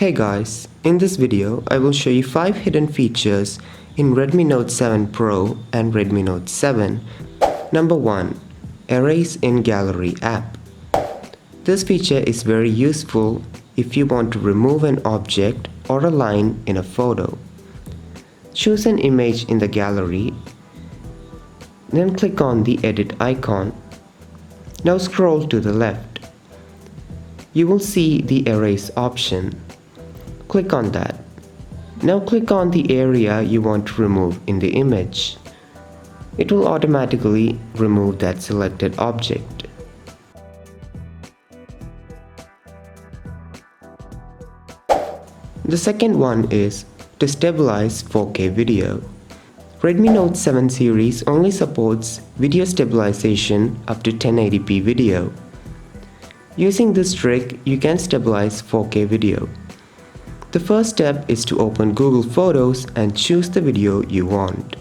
Hey guys, in this video I will show you 5 hidden features in Redmi Note 7 Pro and Redmi Note 7. Number 1. Erase In Gallary App. This feature is very useful if you want to remove an object or a line in a photo. Choose an image in the gallery, then click on the edit icon. Now scroll to the left. You will see the erase option. Click on that. Now click on the area you want to remove in the image. It will automatically remove that selected object. The second one is to stabilize 4K video. Redmi Note 7 series only supports video stabilization up to 1080p video. Using this trick, you can stabilize 4K video. The first step is to open Google Photos and choose the video you want.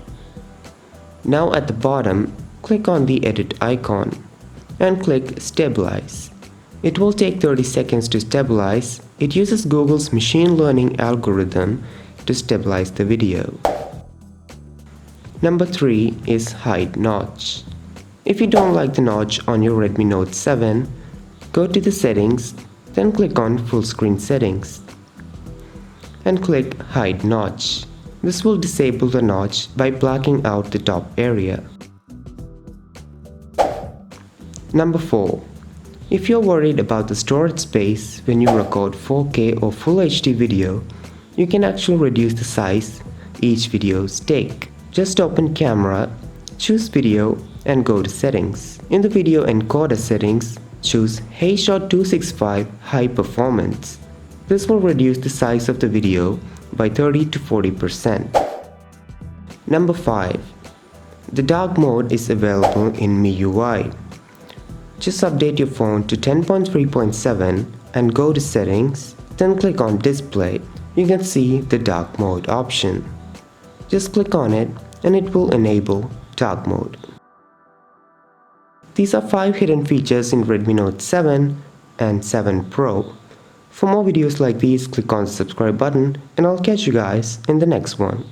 Now at the bottom, click on the edit icon and click Stabilize. It will take 30 seconds to stabilize. It uses Google's machine learning algorithm to stabilize the video. Number 3 is Hide Notch. If you don't like the notch on your Redmi Note 7, go to the settings, then click on Full Screen Settings and click Hide Notch. This will disable the notch by blacking out the top area. Number 4. If you're worried about the storage space when you record 4K or Full HD video, you can actually reduce the size each videos take. Just open Camera, choose Video and go to Settings. In the Video Encoder settings, choose H.265 High Performance. This will reduce the size of the video by 30 to 40%. Number 5. The dark mode is available in MIUI. Just update your phone to 10.3.7 and go to Settings, then click on Display. You can see the dark mode option. Just click on it and it will enable dark mode. These are 5 hidden features in Redmi Note 7 and 7 Pro. For more videos like these, click on the subscribe button and I'll catch you guys in the next one.